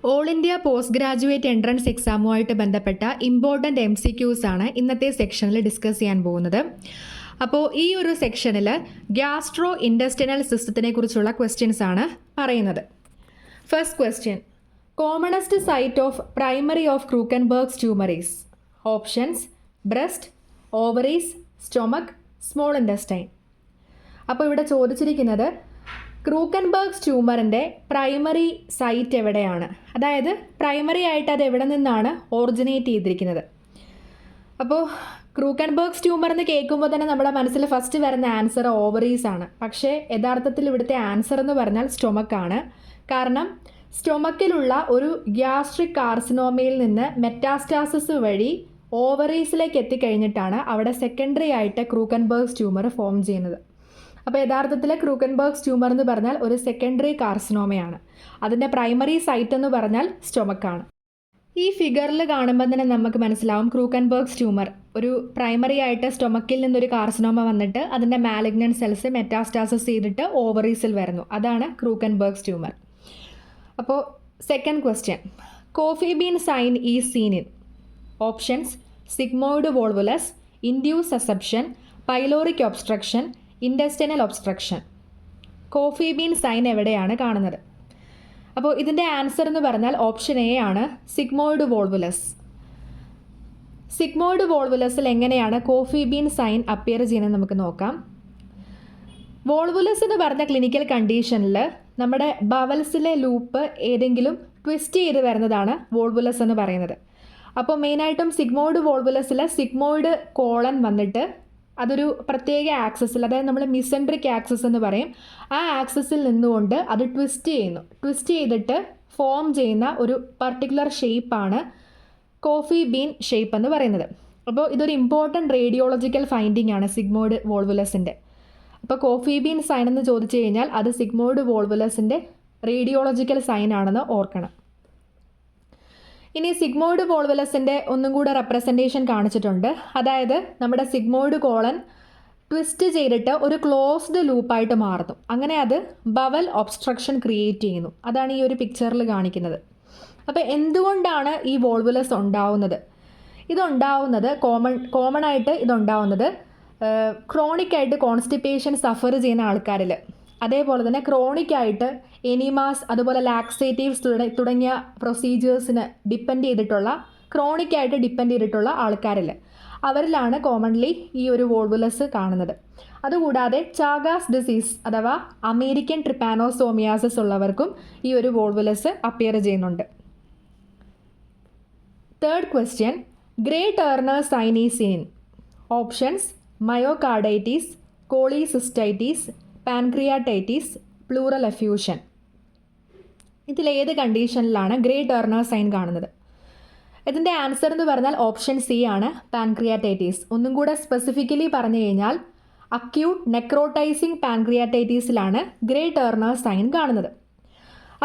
All India post graduate entrance എക്സാമുമായിട്ട് ബന്ധപ്പെട്ട important MCQs ആണ് ഇന്നത്തെ സെക്ഷനിൽ ഡിസ്കസ് ചെയ്യാൻ പോകുന്നത്. അപ്പോൾ ഈ ഒരു സെക്ഷനിൽ ഗ്യാസ്ട്രോ ഇൻഡസ്റ്റിനൽ സിസ്റ്റത്തിനെ കുറിച്ചുള്ള ക്വസ്റ്റ്യൻസ് ആണ് പറയുന്നത്. First question, commonest site of primary of Krukenberg's tumour is? Options: breast, ovaries, stomach, small intestine. അപ്പോൾ ഇവിടെ ചോദിച്ചിരിക്കുന്നത് ക്രൂക്കൻബർഗ്സ് ട്യൂമറിൻ്റെ പ്രൈമറി സൈറ്റ് എവിടെയാണ്, അതായത് പ്രൈമറി ആയിട്ട് അത് എവിടെ നിന്നാണ് ഓറിജിനേറ്റ് ചെയ്തിരിക്കുന്നത്. അപ്പോൾ ക്രൂക്കൻബർഗ്സ് ട്യൂമർ എന്ന് കേൾക്കുമ്പോൾ തന്നെ നമ്മുടെ മനസ്സിൽ ഫസ്റ്റ് വരുന്ന ആൻസർ ഓവറീസ് ആണ്. പക്ഷേ യഥാർത്ഥത്തിൽ ഇവിടുത്തെ ആൻസർ എന്ന് പറഞ്ഞാൽ സ്റ്റൊമക് ആണ്. കാരണം സ്റ്റൊമക്കിലുള്ള ഒരു ഗ്യാസ്ട്രിക് കാർസിനോമയിൽ നിന്ന് മെറ്റാസ്റ്റാസിസ് വഴി ഓവറീസിലേക്ക് എത്തിക്കഴിഞ്ഞിട്ടാണ് അവിടെ സെക്കൻഡറി ആയിട്ട് ക്രൂക്കൻബർഗ്സ് ട്യൂമർ ഫോം ചെയ്യുന്നത്. അപ്പോൾ യഥാർത്ഥത്തിൽ ക്രൂക്കൻബർഗ്സ് ട്യൂമർ എന്ന് പറഞ്ഞാൽ ഒരു സെക്കൻഡറി കാർസിനോമയാണ്. അതിൻ്റെ പ്രൈമറി സൈറ്റ് എന്ന് പറഞ്ഞാൽ സ്റ്റൊമക്കാണ്. ഈ ഫിഗറിൽ കാണുമ്പോൾ തന്നെ നമുക്ക് മനസ്സിലാവും ക്രൂക്കൻബർഗ്സ് ട്യൂമർ ഒരു പ്രൈമറി ആയിട്ട് സ്റ്റൊമക്കിൽ നിന്നൊരു കാർസിനോമ വന്നിട്ട് അതിൻ്റെ മാലിഗ്നൻറ്റ് സെൽസ് മെറ്റാസ്റ്റാസിസ് ചെയ്തിട്ട് ഓവറീസിൽ വരുന്നു. അതാണ് ക്രൂക്കൻബർഗ്സ് ട്യൂമർ. അപ്പോൾ second question, coffee bean sign is seen in? Options: sigmoid volvulus, intussusception, pyloric obstruction, intestinal obstruction. Coffee bean sign എവിടെയാണ് കാണുന്നത്? അപ്പോൾ ഇതിൻ്റെ ആൻസർ എന്ന് പറഞ്ഞാൽ ഓപ്ഷൻ എ ആണ്, സിഗ്മോയിഡ് വോൾവുലസ്. സിഗ്മോയിഡ് വോൾവുലസിൽ എങ്ങനെയാണ് കോഫി ബീൻ സൈൻ അപ്പിയർ ചെയ്യുന്നത് നമുക്ക് നോക്കാം. വോൾവുലസ് എന്ന് പറഞ്ഞ ക്ലിനിക്കൽ കണ്ടീഷനിൽ നമ്മുടെ ബവൽസിലെ ലൂപ്പ് ഏതെങ്കിലും ട്വിസ്റ്റ് ചെയ്ത് വരുന്നതാണ് വോൾവുലസ് എന്ന് പറയുന്നത്. അപ്പോൾ മെയിനായിട്ടും സിഗ്മോയിഡ് വോൾവുലസിൽ സിഗ്മോയിഡ് കോളൻ വന്നിട്ട് അതൊരു പ്രത്യേക ആക്സസിൽ, അതായത് നമ്മൾ മിസെൻട്രിക് ആക്സസ് എന്ന് പറയും, ആ ആക്സസിൽ നിന്നുകൊണ്ട് അത് ട്വിസ്റ്റ് ചെയ്യുന്നു. ട്വിസ്റ്റ് ചെയ്തിട്ട് ഫോം ചെയ്യുന്ന ഒരു പർട്ടിക്കുലർ ഷേപ്പാണ് കോഫി ബീൻ ഷേപ്പ് എന്ന് പറയുന്നത്. അപ്പോൾ ഇതൊരു ഇമ്പോർട്ടൻറ്റ് റേഡിയോളജിക്കൽ ഫൈൻഡിങ് ആണ് സിഗ്മോയിഡ് വോൾവുലസിൻ്റെ. അപ്പോൾ കോഫി ബീൻ സൈൻ എന്ന് ചോദിച്ചു കഴിഞ്ഞാൽ അത് സിഗ്മോയിഡ് വോൾവുലസിൻ്റെ റേഡിയോളജിക്കൽ സൈൻ ആണെന്ന് ഓർക്കണം. ഇനി സിഗ്മോയിഡ് വോൾവുലസിൻ്റെ ഒന്നും കൂടെ റെപ്രസെൻറ്റേഷൻ കാണിച്ചിട്ടുണ്ട്. അതായത് നമ്മുടെ സിഗ്മോയിഡ് കോളൻ ട്വിസ്റ്റ് ചെയ്തിട്ട് ഒരു ക്ലോസ്ഡ് ലൂപ്പായിട്ട് മാറുന്നു. അങ്ങനെ അത് ബവൽ ഒബ്സ്ട്രക്ഷൻ ക്രിയേറ്റ് ചെയ്യുന്നു. അതാണ് ഈ ഒരു പിക്ചറിൽ കാണിക്കുന്നത്. അപ്പോൾ എന്തുകൊണ്ടാണ് ഈ വോൾവുലസ് ഉണ്ടാവുന്നത്? ഇതുണ്ടാവുന്നത് കോമൺ ആയിട്ട് ഇതുണ്ടാവുന്നത് ക്രോണിക്കായിട്ട് കോൺസ്റ്റിപ്പേഷൻ സഫർ ചെയ്യുന്ന ആൾക്കാരിൽ, അതേപോലെ തന്നെ ക്രോണിക്കായിട്ട് എനിമാസ്, അതുപോലെ ലാക്സേറ്റീവ്സ് തുടങ്ങിയ പ്രൊസീജിയേഴ്സിന് ഡിപ്പെൻഡ് ചെയ്തിട്ടുള്ള, ക്രോണിക്കായിട്ട് ഡിപ്പെൻഡ് ചെയ്തിട്ടുള്ള ആൾക്കാരിൽ, അവരിലാണ് കോമൺലി ഈ ഒരു വോൾവുലസ് കാണുന്നത്. അതുകൂടാതെ ചാഗാസ് ഡിസീസ് അഥവാ അമേരിക്കൻ ട്രിപ്പാനോസോമിയാസിസ് ഉള്ളവർക്കും ഈ ഒരു വോൾവുലസ് അപ്പിയർ ചെയ്യുന്നുണ്ട്. Third question, Grey Turner sign is seen? Options: myocarditis, cholecystitis, pancreatitis, pleural effusion. ഇതിലേത് കണ്ടീഷനിലാണ് ഗ്രേ ടേർണർ സൈൻ കാണുന്നത്? ഇതിൻ്റെ ആൻസർ എന്ന് പറഞ്ഞാൽ ഓപ്ഷൻ സി ആണ്, പാൻക്രിയാറ്റൈറ്റീസ്. ഒന്നും കൂടെ സ്പെസിഫിക്കലി പറഞ്ഞു കഴിഞ്ഞാൽ acute necrotising പാൻക്രിയാറ്റൈറ്റീസിലാണ് grey Turner sign കാണുന്നത്.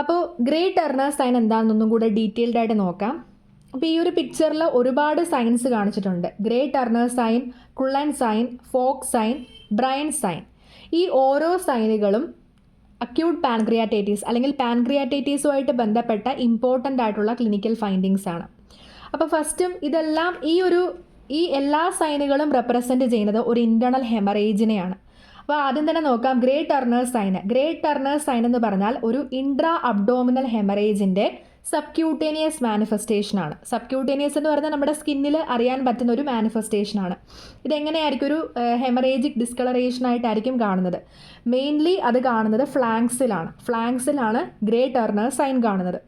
അപ്പോൾ ഗ്രേ ടേർണർ സൈൻ എന്താണെന്നൊന്നും കൂടെ ഡീറ്റെയിൽഡ് ആയിട്ട് നോക്കാം. അപ്പോൾ ഈ ഒരു പിക്ചറിൽ ഒരുപാട് സൈൻസ് കാണിച്ചിട്ടുണ്ട്. Grey Turner sign, Cullen sign, Fox sign, Bryant sign. ഈ ഓരോ സൈനുകളും അക്യൂട്ട് പാൻക്രിയാറ്റൈറ്റീസ് അല്ലെങ്കിൽ പാൻക്രിയാറ്റൈറ്റീസുമായിട്ട് ബന്ധപ്പെട്ട ഇമ്പോർട്ടൻ്റ് ആയിട്ടുള്ള ക്ലിനിക്കൽ ഫൈൻഡിങ്സ് ആണ്. അപ്പോൾ ഫസ്റ്റും ഇതെല്ലാം ഈ എല്ലാ സൈനുകളും റെപ്രസെൻറ്റ് ചെയ്യുന്നത് ഒരു ഇൻറ്റേർണൽ ഹെമറേജിനെയാണ്. അപ്പോൾ ആദ്യം തന്നെ നോക്കാം Grey Turner sign. Grey Turner sign എന്ന് പറഞ്ഞാൽ ഒരു ഇൻട്രാ അബ്ഡോമിനൽ ഹെമറേജിൻ്റെ സബ്ക്യൂട്ടേനിയസ് മാനിഫെസ്റ്റേഷനാണ്. സബ്ക്യൂട്ടേനിയസ് എന്ന് പറഞ്ഞാൽ നമ്മുടെ സ്കിന്നിൽ അറിയാൻ പറ്റുന്ന ഒരു മാനിഫെസ്റ്റേഷനാണ്. ഇതെങ്ങനെയായിരിക്കും? ഒരു ഹെമറേജിക് ഡിസ്കളറേഷനായിട്ടായിരിക്കും കാണുന്നത്. മെയിൻലി അത് കാണുന്നത് ഫ്ലാങ്സിലാണ് ഗ്രേ ടേർണർ സൈൻ കാണുന്നത്.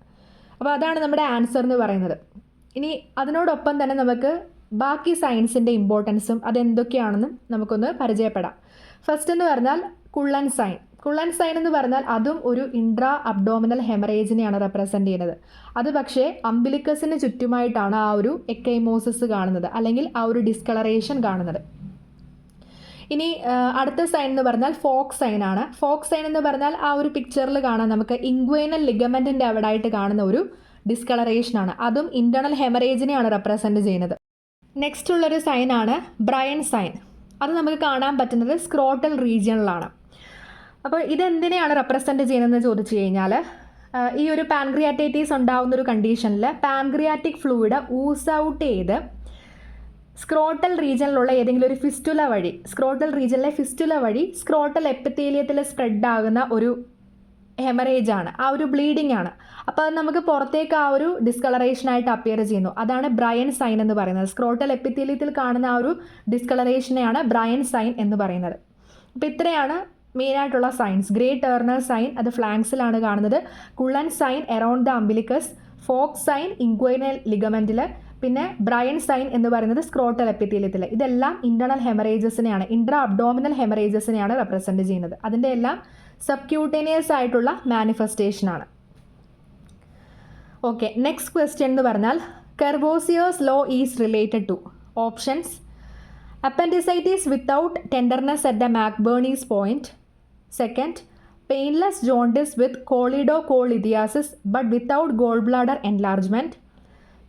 അപ്പോൾ അതാണ് നമ്മുടെ ആൻസർ എന്ന് പറയുന്നത്. ഇനി അതിനോടൊപ്പം തന്നെ നമുക്ക് ബാക്കി സൈൻസിൻ്റെ ഇമ്പോർട്ടൻസും അതെന്തൊക്കെയാണെന്നും നമുക്കൊന്ന് പരിചയപ്പെടാം. ഫസ്റ്റ് എന്ന് പറഞ്ഞാൽ കുള്ളൻ സൈൻ. കുള്ളൻ സൈൻ എന്ന് പറഞ്ഞാൽ അതും ഒരു ഇൻട്രാ അബ്ഡോമിനൽ ഹെമറേജിനെയാണ് റെപ്രസെൻറ്റ് ചെയ്യുന്നത്. അത് പക്ഷേ അംബിലിക്കസിന് ചുറ്റുമായിട്ടാണ് ആ ഒരു എക്കൈമോസിസ് കാണുന്നത്, അല്ലെങ്കിൽ ആ ഒരു ഡിസ്കളറേഷൻ കാണുന്നത്. ഇനി അടുത്ത സൈൻ എന്ന് പറഞ്ഞാൽ ഫോക്ക് സൈൻ ആണ്. ഫോക്ക് സൈൻ എന്ന് പറഞ്ഞാൽ ആ ഒരു പിക്ചറിൽ കാണാൻ നമുക്ക് ഇൻഗ്വൈനൽ ലിഗമെൻറ്റിൻ്റെ അവിടെ ആയിട്ട് കാണുന്ന ഒരു ഡിസ്കളറേഷനാണ്. അതും ഇൻറ്റേർണൽ ഹെമറേജിനെയാണ് റെപ്രസെൻറ്റ് ചെയ്യുന്നത്. നെക്സ്റ്റ് ഉള്ളൊരു സൈനാണ് ബ്രയൻ സൈൻ. അത് നമുക്ക് കാണാൻ പറ്റുന്നത് സ്ക്രോട്ടൽ റീജിയണിലാണ്. അപ്പോൾ ഇതെന്തിനെയാണ് റെപ്രസെൻറ്റ് ചെയ്യുന്നതെന്ന് ചോദിച്ചു കഴിഞ്ഞാൽ ഈ ഒരു പാൻക്രിയാറ്റൈറ്റിസ് ഉണ്ടാകുന്ന ഒരു കണ്ടീഷനിൽ പാൻക്രിയാറ്റിക് ഫ്ലൂയിഡ് ഊസ് ഔട്ട് ചെയ്ത് സ്ക്രോട്ടൽ റീജിയനിലുള്ള ഏതെങ്കിലും ഒരു ഫിസ്റ്റുല വഴി, സ്ക്രോട്ടൽ റീജിയനിലെ ഫിസ്റ്റുല വഴി സ്ക്രോട്ടൽ എപ്പിത്തീലിയത്തിൽ സ്പ്രെഡ് ആകുന്ന ഒരു ഹെമറേജ് ആണ്, ആ ഒരു ബ്ലീഡിംഗ് ആണ്. അപ്പോൾ അത് നമുക്ക് പുറത്തേക്ക് ആ ഒരു ഡിസ്കളറേഷനായിട്ട് അപ്പിയർ ചെയ്യുന്നു. അതാണ് ബ്രയൻ സൈൻ എന്ന് പറയുന്നത്. സ്ക്രോട്ടൽ എപ്പിത്തീലിയത്തിൽ കാണുന്ന ആ ഒരു ഡിസ്കളറേഷനെയാണ് ബ്രയൻ സൈൻ എന്ന് പറയുന്നത്. അപ്പോൾ ഇത്രയാണ് മെയിനായിട്ടുള്ള സൈൻസ്. ഗ്രേ ടേർണർ സൈൻ അത് ഫ്ലാങ്സിലാണ് കാണുന്നത്. Cullen sign around the umbilicus, Fox sign inguinal ലിഗമെൻറ്റിൽ, പിന്നെ ബ്രയൻ സൈൻ എന്ന് പറയുന്നത് സ്ക്രോട്ടൽ എപ്പിത്തീലിയത്തിൽ. ഇതെല്ലാം ഇൻറ്റേർണൽ ഹെമറേജസിനെയാണ്, ഇൻട്രാ അബ്ഡോമിനൽ ഹെമറേജസിനെയാണ് റെപ്രസെൻറ്റ് ചെയ്യുന്നത്. അതിൻ്റെ എല്ലാം സബ്ക്യൂട്ടേനിയസ് ആയിട്ടുള്ള മാനിഫെസ്റ്റേഷനാണ്. ഓക്കെ, നെക്സ്റ്റ് ക്വസ്റ്റ്യൻ എന്ന് പറഞ്ഞാൽ Courvoisier's law is related to options: appendicitis without tenderness at the McBurney's point. Second, painless jaundice with choledocholithiasis but without gall bladder enlargement.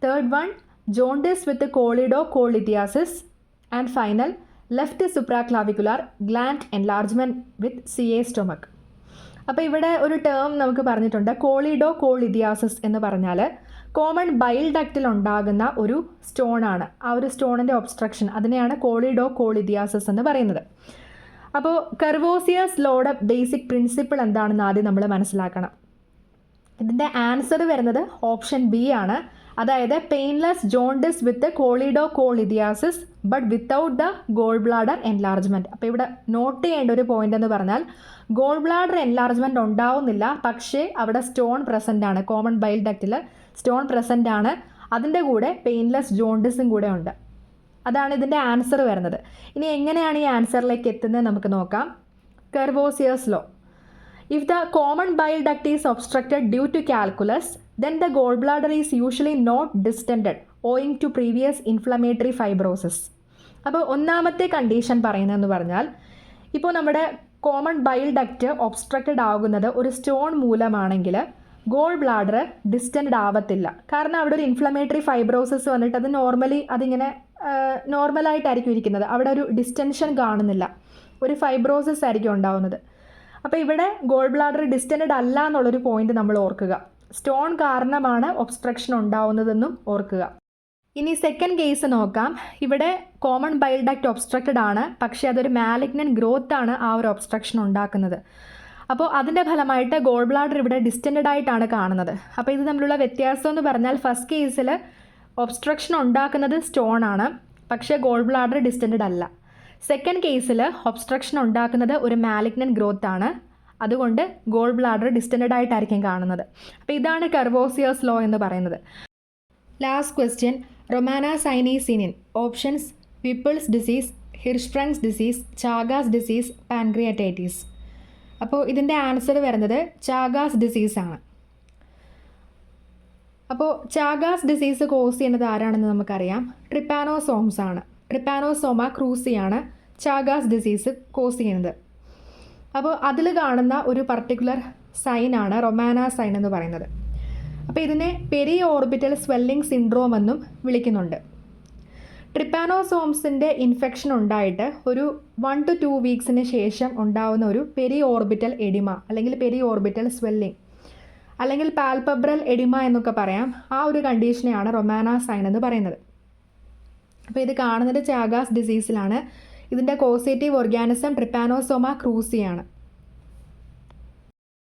Third one, jaundice with choledocholithiasis. And final, left supraclavicular gland enlargement with CA stomach. അപ്പോൾ ഇവിടെ ഒരു term നമുക്ക് പറഞ്ഞിട്ടുണ്ട്, കോളിഡോകോളിഡിയാസിസ് എന്ന് പറഞ്ഞാൽ common bile ഡക്റ്റിൽ ഉണ്ടാകുന്ന ഒരു സ്റ്റോണാണ്. ആ ഒരു സ്റ്റോണിൻ്റെ ഒബ്സ്ട്രക്ഷൻ, അതിനെയാണ് കോളിഡോകോളിഡിയാസിസ് എന്ന് പറയുന്നത്. അപ്പോൾ കർവോസിയേഴ്സ് ലോയുടെ ബേസിക് പ്രിൻസിപ്പിൾ എന്താണെന്ന് ആദ്യം നമ്മൾ മനസ്സിലാക്കണം. ഇതിൻ്റെ ആൻസർ വരുന്നത് ഓപ്ഷൻ ബി ആണ്. അതായത് painless jaundice with choledocholithiasis but without the gall bladder enlargement. അപ്പോൾ ഇവിടെ നോട്ട് ചെയ്യേണ്ട ഒരു പോയിന്റ് എന്ന് പറഞ്ഞാൽ ഗോൾ ബ്ലാഡർ എൻലാർജ്മെൻറ്റ് ഉണ്ടാവുന്നില്ല, പക്ഷേ അവിടെ സ്റ്റോൺ പ്രസൻ്റ് ആണ്. കോമൺ ബൈൽ ഡക്റ്റിൽ സ്റ്റോൺ പ്രസൻ്റ് ആണ്. അതിൻ്റെ കൂടെ പെയിൻലെസ് ജോണ്ടിസും കൂടെ ഉണ്ട്. അതാണ് ഇതിൻ്റെ ആൻസർ വരുന്നത്. ഇനി എങ്ങനെയാണ് ഈ ആൻസറിലേക്ക് എത്തുന്നത് നമുക്ക് നോക്കാം. കർവോസിയേഴ്സ് law: if the common bile duct is obstructed due to calculus, then the gallbladder is usually not distended owing to previous inflammatory fibrosis. അപ്പോൾ ഒന്നാമത്തെ കണ്ടീഷൻ പറയുന്നതെന്ന് പറഞ്ഞാൽ, ഇപ്പോൾ നമ്മുടെ കോമൺ ബൈൽ ഡക്റ്റ് ഒബ്സ്ട്രക്റ്റഡ് ആകുന്നത് ഒരു സ്റ്റോൺ മൂലമാണെങ്കിൽ ഗോൾ ബ്ലാഡർ ഡിസ്റ്റൻഡ് ആവത്തില്ല. കാരണം അവിടെ ഒരു ഇൻഫ്ലമേറ്ററി ഫൈബ്രോസിസ് വന്നിട്ട് അത് നോർമലി അതിങ്ങനെ നോർമലായിട്ടായിരിക്കും ഇരിക്കുന്നത്. അവിടെ ഒരു ഡിസ്റ്റൻഷൻ കാണുന്നില്ല, ഒരു ഫൈബ്രോസിസ് ആയിരിക്കും ഉണ്ടാവുന്നത്. അപ്പോൾ ഇവിടെ ഗോൾ ബ്ലാഡർ ഡിസ്റ്റൻഡ് അല്ല എന്നുള്ളൊരു പോയിന്റ് നമ്മൾ ഓർക്കുക. സ്റ്റോൺ കാരണമാണ് ഒബ്സ്ട്രക്ഷൻ ഉണ്ടാവുന്നതെന്നും ഓർക്കുക. ഇനി സെക്കൻഡ് കേസ് നോക്കാം. ഇവിടെ കോമൺ ബൈൽ ഡക്റ്റ് ഒബ്സ്ട്രക്റ്റഡ് ആണ്, പക്ഷേ അതൊരു മാലിഗ്നൻറ്റ് ഗ്രോത്ത് ആണ് ആ ഒരു ഒബ്സ്ട്രക്ഷൻ ഉണ്ടാക്കുന്നത്. അപ്പോൾ അതിൻ്റെ ഫലമായിട്ട് ഗോൾ ബ്ലാഡർ ഇവിടെ ഡിസ്റ്റൻഡ് ആയിട്ടാണ് കാണുന്നത്. അപ്പോൾ ഇത് തമ്മിലുള്ള വ്യത്യാസം എന്ന് പറഞ്ഞാൽ ഫസ്റ്റ് കേസിൽ ഒബ്സ്ട്രക്ഷൻ ഉണ്ടാക്കുന്നത് സ്റ്റോൺ ആണ്, പക്ഷേ ഗോൾ ബ്ലാഡർ ഡിസ്റ്റൻഡ് അല്ല. സെക്കൻഡ് കേസിൽ ഒബ്സ്ട്രക്ഷൻ ഉണ്ടാക്കുന്നത് ഒരു മാലിഗ്നൻറ്റ് ഗ്രോത്ത് ആണ്, അതുകൊണ്ട് ഗോൾ ബ്ലാഡർ ഡിസ്റ്റൻഡ് ആയിട്ടായിരിക്കും കാണുന്നത്. അപ്പോൾ ഇതാണ് കർവോസിയേഴ്സ് ലോ എന്ന് പറയുന്നത്. Last question, Romana sign is seen in. Options: Whipple's disease, Hirschsprung's disease, Chagas disease, pancreatitis. അപ്പോൾ ഇതിൻ്റെ ആൻസർ വരുന്നത് ചാഗാസ് ഡിസീസാണ്. അപ്പോൾ ചാഗാസ് ഡിസീസ് കോസ് ചെയ്യുന്നത് ആരാണെന്ന് നമുക്കറിയാം, ട്രിപ്പാനോസോംസ് ആണ്. ട്രിപ്പാനോസോമ ക്രൂസിയാണ് ചാഗാസ് ഡിസീസ് കോസ് ചെയ്യുന്നത്. അപ്പോൾ അതിൽ കാണുന്ന ഒരു പർട്ടിക്കുലർ സൈനാണ് റൊമാന സൈൻ എന്ന് പറയുന്നത്. അപ്പോൾ ഇതിനെ പെരി ഓർബിറ്റൽ സ്വെല്ലിംഗ് സിൻഡ്രോം എന്നും വിളിക്കുന്നുണ്ട്. ട്രിപ്പാനോസോംസിൻ്റെ ഇൻഫെക്ഷൻ ഉണ്ടായിട്ട് ഒരു 1 to 2 വീക്സിന് ശേഷം ഉണ്ടാവുന്ന ഒരു പെരി ഓർബിറ്റൽ എഡിമ അല്ലെങ്കിൽ പെരി ഓർബിറ്റൽ സ്വെല്ലിംഗ് അല്ലെങ്കിൽ പാൽപബ്രൽ എഡിമ എന്നൊക്കെ പറയാം. ആ ഒരു കണ്ടീഷനെയാണ് റൊമാന സൈൻ എന്ന് പറയുന്നത്. അപ്പോൾ ഇത് കാണുന്നത് ചാഗാസ് ഡിസീസിലാണ്. ഇതിൻ്റെ കോസേറ്റീവ് ഓർഗാനിസം ട്രിപ്പാനോസോമ ക്രൂസിയാണ്.